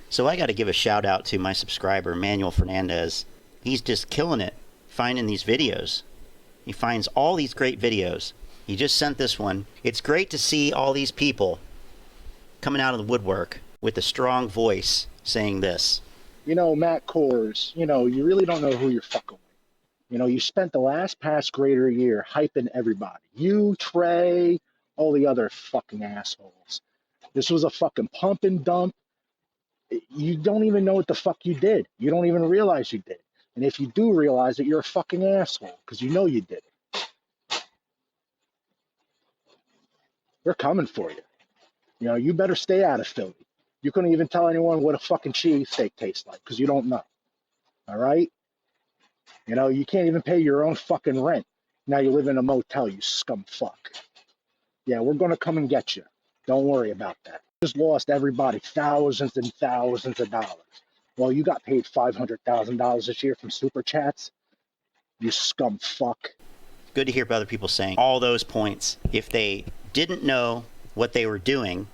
So I got to give a shout out to my subscriber, Manuel Fernandez. He's just killing it finding these videos. He finds all these great videos. He just sent this one. It's great to see all these people coming out of the woodwork with a strong voice saying this. You know, Matt Kohrs, you really don't know who you're fucking with. You spent the last past greater year hyping everybody. You, Trey, all the other fucking assholes. This was a fucking pump and dump. You don't even know what the fuck you did. You don't even realize you did. And if you do realize it, you're a fucking asshole because you know you did it. They're coming for you. You better stay out of Philly. You couldn't even tell anyone what a fucking cheesesteak tastes like because you don't know. All right? You can't even pay your own fucking rent. Now you live in a motel, you scum fuck. Yeah, we're going to come and get you. Don't worry about that. Just lost everybody thousands and thousands of dollars. Well, you got paid $500,000 this year from super chats. You scum fuck. Good to hear other people saying all those points. If they didn't know what they were doing,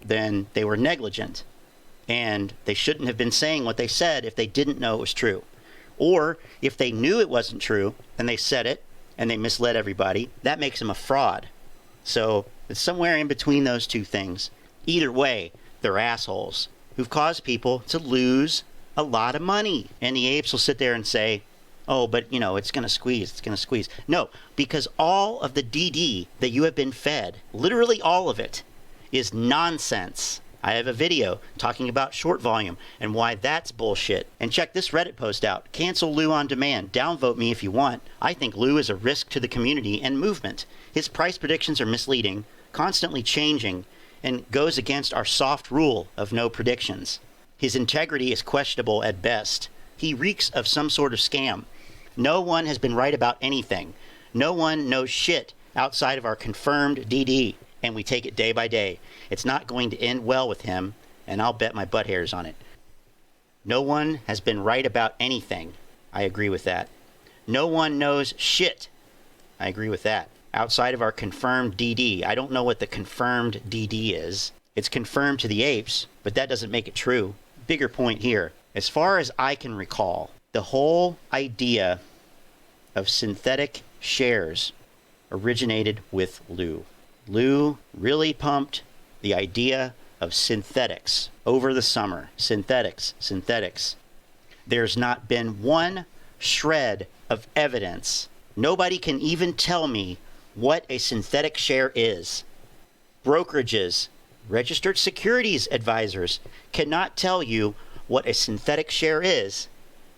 then they were negligent. And they shouldn't have been saying what they said if they didn't know it was true. Or if they knew it wasn't true and they said it and they misled everybody, that makes them a fraud. So it's somewhere in between those two things. Either way, they're assholes who've caused people to lose a lot of money. And the apes will sit there and say, oh, but it's going to squeeze, it's going to squeeze. No, because all of the DD that you have been fed, literally all of it, is nonsense. I have a video talking about short volume and why that's bullshit. And check this Reddit post out. Cancel Lou on demand. Downvote me if you want. I think Lou is a risk to the community and movement. His price predictions are misleading, constantly changing, and goes against our soft rule of no predictions. His integrity is questionable at best. He reeks of some sort of scam. No one has been right about anything. No one knows shit outside of our confirmed DD. And we take it day by day. It's not going to end well with him, and I'll bet my butt hairs on it. No one has been right about anything. I agree with that. No one knows shit. I agree with that. Outside of our confirmed DD. I don't know what the confirmed DD is. It's confirmed to the apes, but that doesn't make it true. Bigger point here. As far as I can recall, the whole idea of synthetic shares originated with Lou. Lou really pumped the idea of synthetics over the summer. Synthetics, synthetics. There's not been one shred of evidence. Nobody can even tell me what a synthetic share is. Brokerages, registered securities advisors cannot tell you what a synthetic share is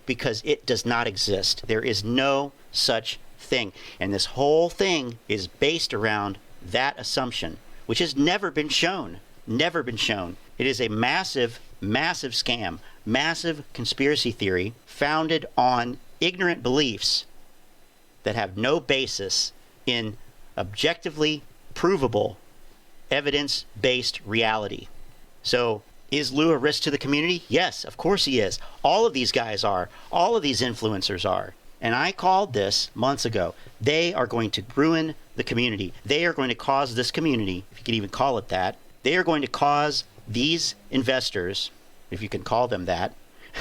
because it does not exist. There is no such thing. And this whole thing is based around that assumption, which has never been shown. Never been shown. It is a massive, massive scam, massive conspiracy theory founded on ignorant beliefs that have no basis in objectively provable, evidence-based reality. So, is Lou a risk to the community? Yes, of course he is. All of these guys are. All of these influencers are. And I called this months ago. They are going to ruin the community. They are going to cause this community, if you can even call it that, they are going to cause these investors, if you can call them that,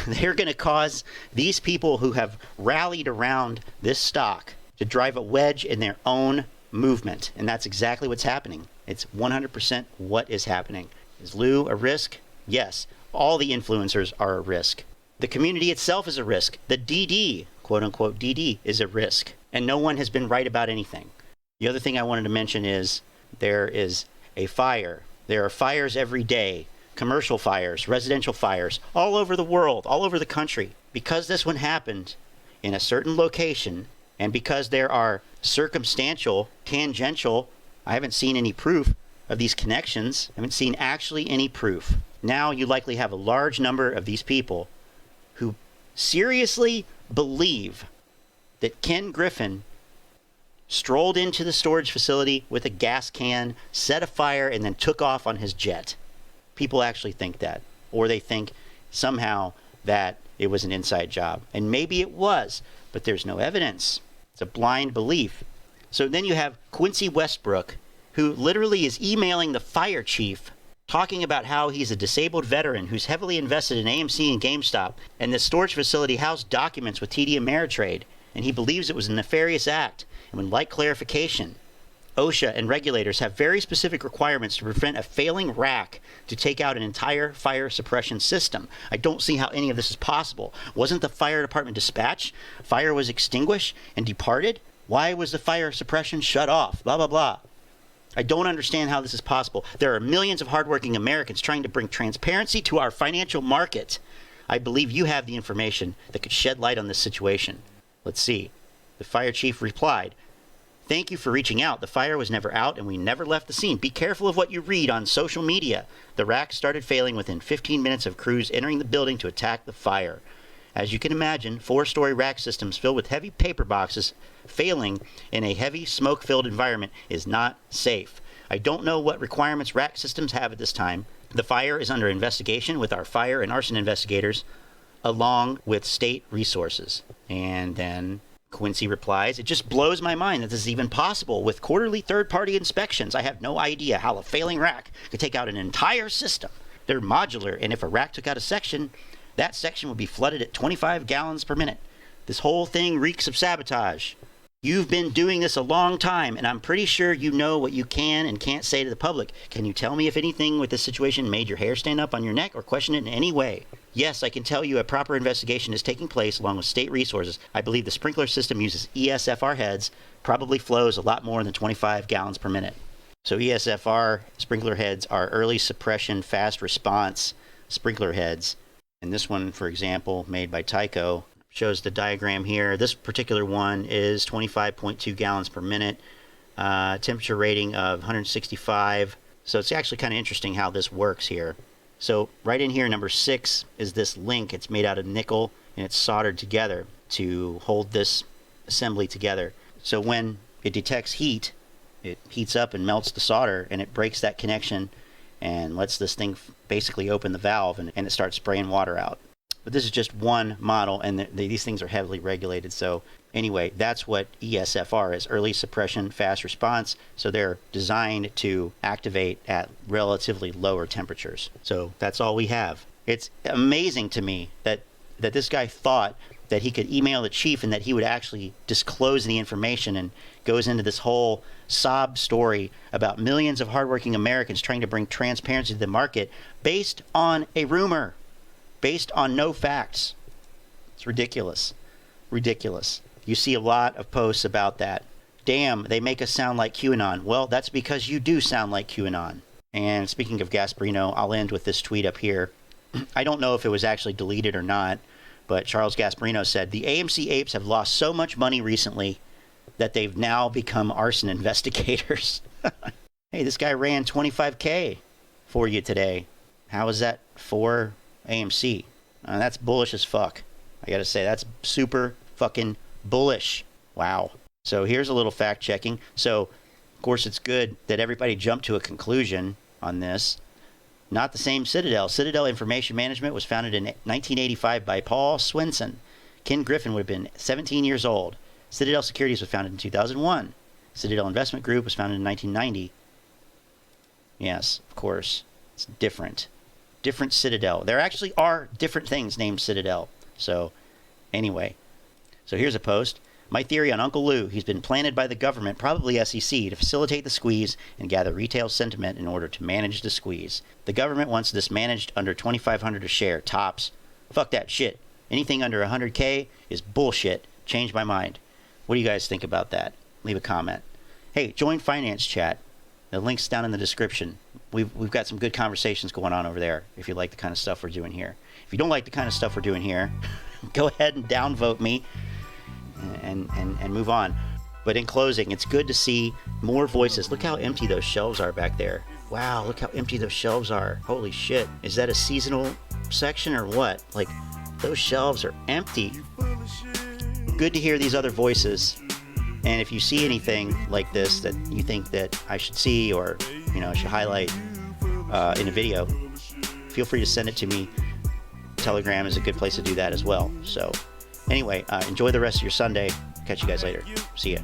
they're going to cause these people who have rallied around this stock to drive a wedge in their own movement. And that's exactly what's happening. It's 100% what is happening. Is Lou a risk? Yes. All the influencers are a risk. The community itself is a risk. The DD, quote unquote DD, is a risk. And no one has been right about anything. The other thing I wanted to mention is there is a fire. There are fires every day, commercial fires, residential fires, all over the world, all over the country. Because this one happened in a certain location, and because there are circumstantial, tangential, I haven't seen any proof of these connections, I haven't seen actually any proof. Now you likely have a large number of these people who seriously believe that Ken Griffin strolled into the storage facility with a gas can, set a fire, and then took off on his jet. People actually think that. Or they think somehow that it was an inside job. And maybe it was, but there's no evidence. It's a blind belief. So then you have Quincy Westbrook, who literally is emailing the fire chief talking about how he's a disabled veteran who's heavily invested in AMC and GameStop, and the storage facility housed documents with TD Ameritrade, and he believes it was a nefarious act and would like clarification. OSHA and regulators have very specific requirements to prevent a failing rack to take out an entire fire suppression system. I don't see how any of this is possible. Wasn't the fire department dispatched? Fire was extinguished and departed? Why was the fire suppression shut off? Blah, blah, blah. I don't understand how this is possible. There are millions of hardworking Americans trying to bring transparency to our financial market. I believe you have the information that could shed light on this situation. Let's see. The fire chief replied, "Thank you for reaching out. The fire was never out and we never left the scene. Be careful of what you read on social media. The rack started failing within 15 minutes of crews entering the building to attack the fire. As you can imagine, 4-story rack systems filled with heavy paper boxes failing in a heavy smoke-filled environment is not safe. I don't know what requirements rack systems have at this time. The fire is under investigation with our fire and arson investigators, along with state resources." And then Quincy replies, "It just blows my mind that this is even possible. With quarterly third-party inspections, I have no idea how a failing rack could take out an entire system. They're modular, and if a rack took out a section, that section would be flooded at 25 gallons per minute. This whole thing reeks of sabotage. You've been doing this a long time, and I'm pretty sure you know what you can and can't say to the public. Can you tell me if anything with this situation made your hair stand up on your neck or question it in any way? Yes, I can tell you a proper investigation is taking place along with state resources. I believe the sprinkler system uses ESFR heads, probably flows a lot more than 25 gallons per minute." So ESFR sprinkler heads are early suppression fast response sprinkler heads. And this one, for example, made by Tyco, shows the diagram here. This particular one is 25.2 gallons per minute, temperature rating of 165. So it's actually kind of interesting how this works here. So right in here, number 6 is this link. It's made out of nickel and it's soldered together to hold this assembly together. So when it detects heat, it heats up and melts the solder and it breaks that connection and lets this thing basically open the valve and it starts spraying water out. But this is just one model, and these things are heavily regulated. So anyway, that's what ESFR is, early suppression fast response. So they're designed to activate at relatively lower temperatures. So that's all we have. It's amazing to me that this guy thought that he could email the chief and that he would actually disclose the information, and goes into this whole sob story about millions of hardworking Americans trying to bring transparency to the market based on a rumor, based on no facts. It's ridiculous. Ridiculous. You see a lot of posts about that. Damn, they make us sound like QAnon. Well, that's because you do sound like QAnon. And speaking of Gasparino, I'll end with this tweet up here. I don't know if it was actually deleted or not, but Charles Gasparino said, "The AMC apes have lost so much money recently that they've now become arson investigators." Hey, this guy ran 25K for you today. How is that for AMC? That's bullish as fuck. I gotta say, that's super fucking bullish. Wow. So here's a little fact checking. So, of course, it's good that everybody jumped to a conclusion on this. Not the same Citadel. Citadel Information Management was founded in 1985 by Paul Swinson. Ken Griffin would have been 17 years old. Citadel Securities was founded in 2001. Citadel Investment Group was founded in 1990. Yes, of course. It's different. Different Citadel. There actually are different things named Citadel. So, anyway. So here's a post. "My theory on Uncle Lou. He's been planted by the government, probably SEC, to facilitate the squeeze and gather retail sentiment in order to manage the squeeze. The government wants this managed under $2,500 a share, tops. Fuck that shit. Anything under 100K is bullshit. Changed my mind." What do you guys think about that? Leave a comment. Hey, join Finance Chat. The link's down in the description. We've got some good conversations going on over there if you like the kind of stuff we're doing here. If you don't like the kind of stuff we're doing here, go ahead and downvote me and move on. But in closing, it's good to see more voices. Look how empty those shelves are back there. Wow, look how empty those shelves are. Holy shit. Is that a seasonal section or what? Like, those shelves are empty. Good to hear these other voices. And if you see anything like this that you think that I should see or, should highlight in a video, feel free to send it to me. Telegram is a good place to do that as well. So anyway, enjoy the rest of your Sunday. Catch you guys later. See ya.